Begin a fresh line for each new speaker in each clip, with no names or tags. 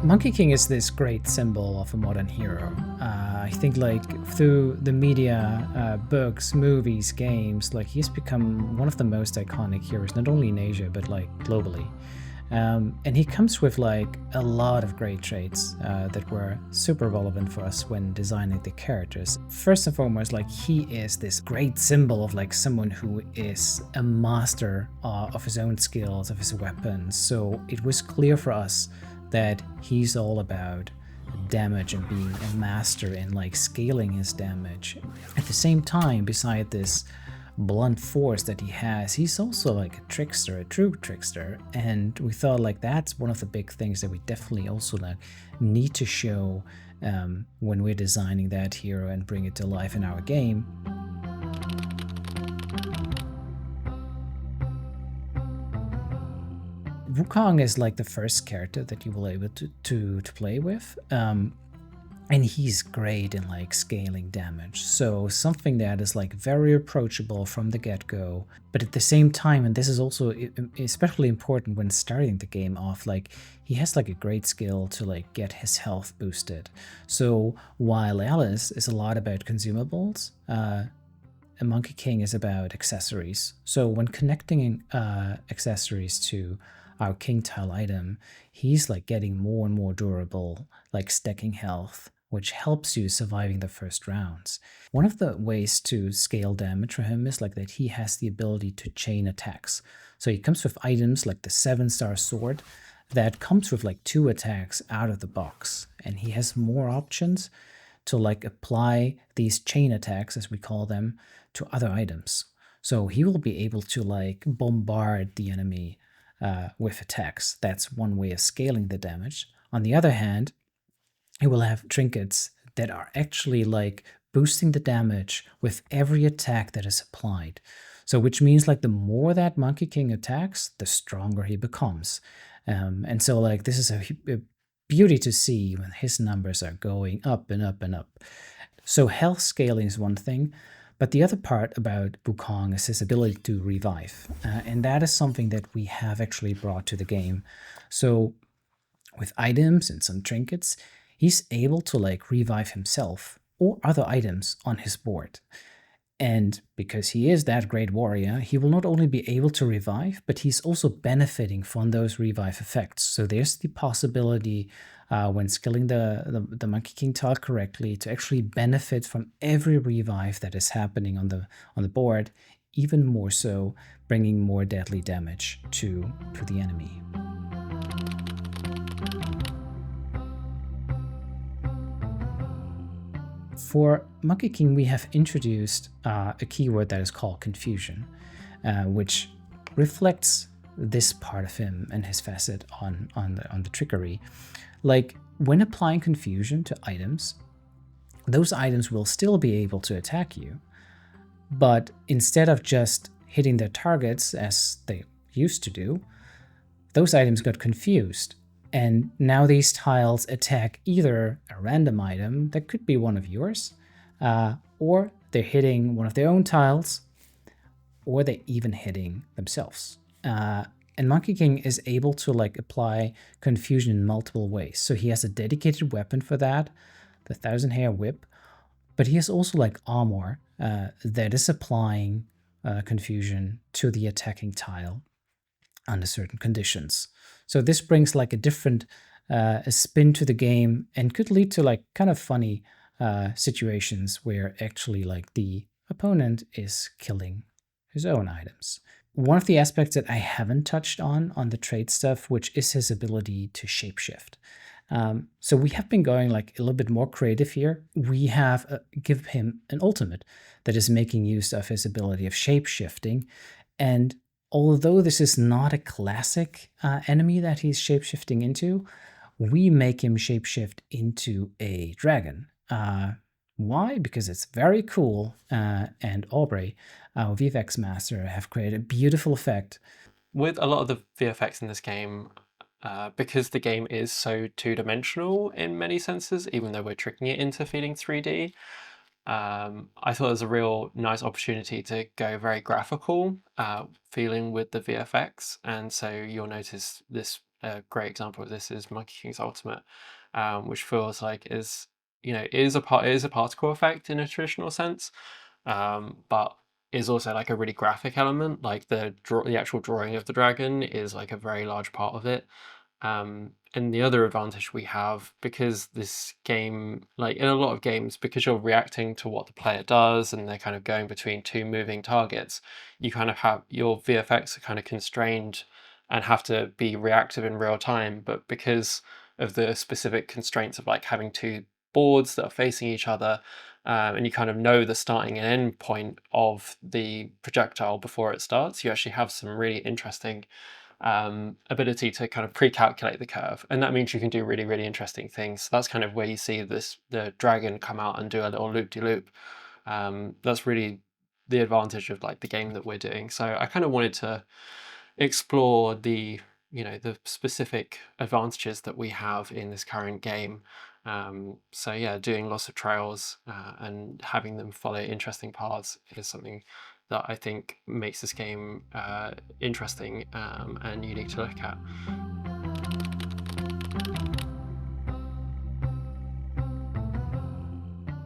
Monkey King is this great symbol of a modern hero. I think like through the media, books, movies, games, like he's become one of the most iconic heroes, not only in Asia, but like globally. And he comes with like a lot of great traits that were super relevant for us when designing the characters. First and foremost, like he is this great symbol of like someone who is a master of his own skills, of his weapons. So it was clear for us that he's all about damage and being a master in like scaling his damage. At the same time, beside this blunt force that he has, he's also like a trickster, a true trickster. And we thought like that's one of the big things that we definitely also like need to show when we're designing that hero and bring it to life in our game. Wukong is like the first character that you will be able to play with. And he's great in like scaling damage. So something that is like very approachable from the get-go, but at the same time, and this is also especially important when starting the game off, like he has like a great skill to like get his health boosted. So while Alice is a lot about consumables, a Monkey King is about accessories. So when connecting accessories to our King tile item, he's like getting more and more durable, like stacking health, which helps you surviving the first rounds. One of the ways to scale damage for him is like that he has the ability to chain attacks. So he comes with items like the 7-star sword that comes with like 2 attacks out of the box, and he has more options to like apply these chain attacks, as we call them, to other items. So he will be able to like bombard the enemy with attacks. That's one way of scaling the damage. On the other hand, he will have trinkets that are actually like boosting the damage with every attack that is applied. So which means like the more that Monkey King attacks, the stronger he becomes. And so like this is a beauty to see when his numbers are going up and up and up. So health scaling is one thing, but the other part about Wukong is his ability to revive. And that is something that we have actually brought to the game. So with items and some trinkets, he's able to like revive himself or other items on his board. And because he is that great warrior, he will not only be able to revive, but he's also benefiting from those revive effects. So there's the possibility when skilling the Monkey King tile correctly to actually benefit from every revive that is happening on the board, even more so bringing more deadly damage to the enemy. For Monkey King, we have introduced a keyword that is called confusion, which reflects this part of him and his facet on the trickery. Like when applying confusion to items, those items will still be able to attack you, but instead of just hitting their targets as they used to do, those items got confused. And now these tiles attack either a random item that could be one of yours, or they're hitting one of their own tiles, or they're even hitting themselves. And Monkey King is able to like apply confusion in multiple ways. So he has a dedicated weapon for that, the 1000-hair whip, but he has also like armor that is applying confusion to the attacking tile under certain conditions. So this brings like a different a spin to the game and could lead to like kind of funny situations where actually like the opponent is killing his own items. One of the aspects that I haven't touched on the trait stuff, which is his ability to shapeshift. So we have been going like a little bit more creative here. We have give him an ultimate that is making use of his ability of shapeshifting, and although this is not a classic enemy that he's shapeshifting into, we make him shapeshift into a dragon. Why? Because it's very cool, and Aubrey, our VFX master, have created a beautiful effect.
With a lot of the VFX in this game, because the game is so two-dimensional in many senses, even though we're tricking it into feeling 3D, I thought it was a real nice opportunity to go very graphical feeling with the VFX, and so you'll notice this a great example of this is Monkey King's Ultimate, which feels like is a particle effect in a traditional sense, but is also like a really graphic element. Like the actual drawing of the dragon is like a very large part of it. And the other advantage we have, because this game, like in a lot of games, because you're reacting to what the player does and they're kind of going between two moving targets, you kind of have your VFX are kind of constrained and have to be reactive in real time. But because of the specific constraints of like having two boards that are facing each other, and you kind of know the starting and end point of the projectile before it starts, you actually have some really interesting ability to kind of pre-calculate the curve, and that means you can do really, really interesting things. So that's kind of where you see the dragon come out and do a little loop-de-loop. That's really the advantage of like the game that we're doing. So I kind of wanted to explore the specific advantages that we have in this current game. So yeah, doing lots of trails and having them follow interesting paths is something that I think makes this game interesting and unique to look at.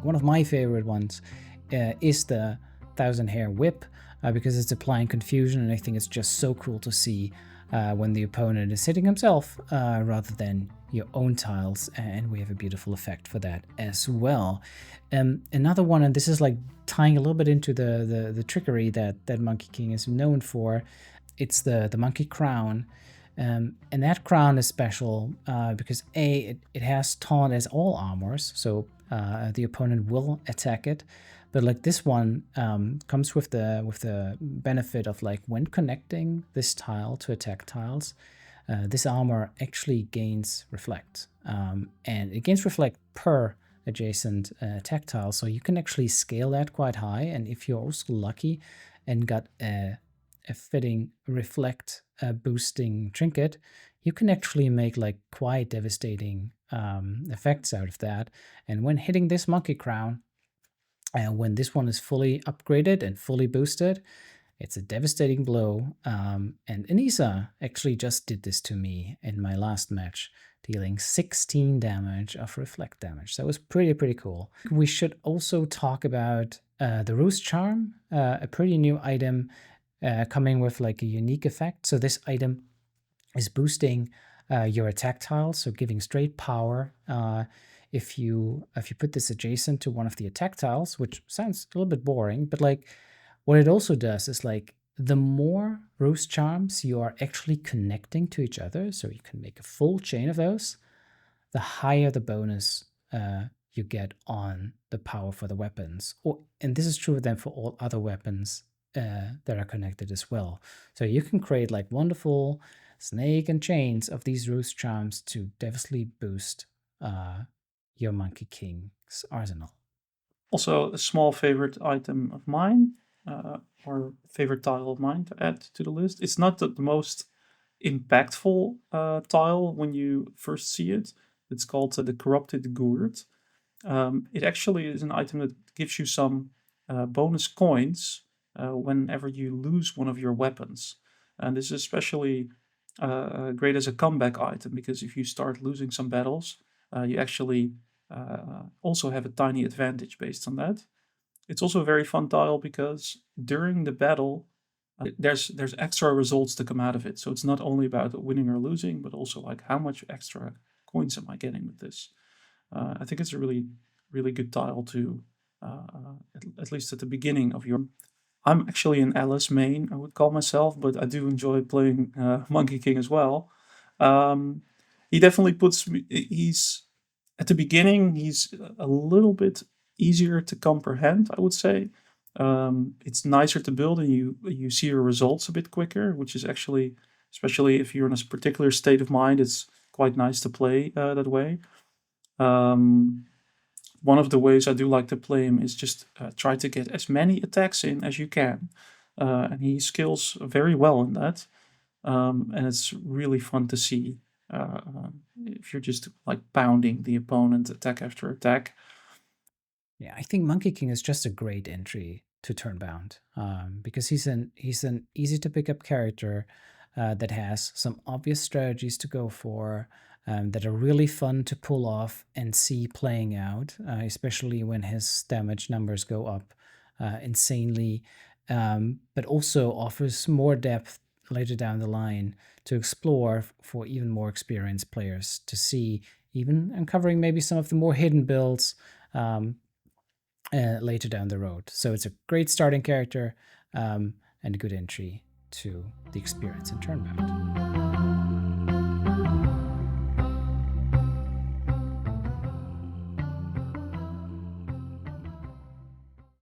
One of my favorite ones is the Thousand Hair Whip, because it's applying confusion, and I think it's just so cool to see when the opponent is hitting himself rather than your own tiles, and we have a beautiful effect for that as well. Another one, and this is like tying a little bit into the trickery that Monkey King is known for, it's the Monkey Crown. And that crown is special because it has taunt as all armors, so the opponent will attack it. But like this one comes with the benefit of like when connecting this tile to attack tiles, this armor actually gains reflect, and it gains reflect per adjacent attack tile. So you can actually scale that quite high, and if you're also lucky and got a fitting reflect boosting trinket, you can actually make like quite devastating effects out of that. And when hitting this Monkey Crown, when this one is fully upgraded and fully boosted, it's a devastating blow. And Anissa actually just did this to me in my last match, dealing 16 damage of reflect damage. So it was pretty cool. We should also talk about the Roost Charm, a pretty new item coming with like a unique effect. So this item is boosting your attack tiles, so giving straight power. If you put this adjacent to one of the attack tiles, which sounds a little bit boring, but like what it also does is like the more Roost Charms you are actually connecting to each other, so you can make a full chain of those, the higher the bonus you get on the power for the weapons. And this is true then for all other weapons that are connected as well. So you can create like wonderful snake and chains of these Roost Charms to devastatingly boost your Monkey King's arsenal.
Also, a small favorite item of mine, or favorite tile of mine to add to the list. It's not the most impactful tile when you first see it. It's called the Corrupted Gourd. It actually is an item that gives you some bonus coins whenever you lose one of your weapons. And this is especially great as a comeback item, because if you start losing some battles, you actually also have a tiny advantage based on that. It's also a very fun tile because during the battle, there's extra results to come out of it. So it's not only about winning or losing, but also like how much extra coins am I getting with this. I think it's a really good tile to, at least at the beginning of your. I'm actually an Alice main, I would call myself, but I do enjoy playing Monkey King as well. He definitely puts me. He's at the beginning. He's a little bit easier to comprehend, I would say. It's nicer to build, and you see your results a bit quicker, which is actually, especially if you're in a particular state of mind, it's quite nice to play that way. One of the ways I do like to play him is just try to get as many attacks in as you can, and he skills very well in that. And it's really fun to see if you're just like pounding the opponent attack after attack.
Yeah, I think Monkey King is just a great entry to Turnbound because he's an easy to pick up character. that has some obvious strategies to go for, that are really fun to pull off and see playing out, especially when his damage numbers go up insanely, but also offers more depth later down the line to explore for even more experienced players to see, even uncovering maybe some of the more hidden builds later down the road. So it's a great starting character and a good entry to the experience in Turnbound.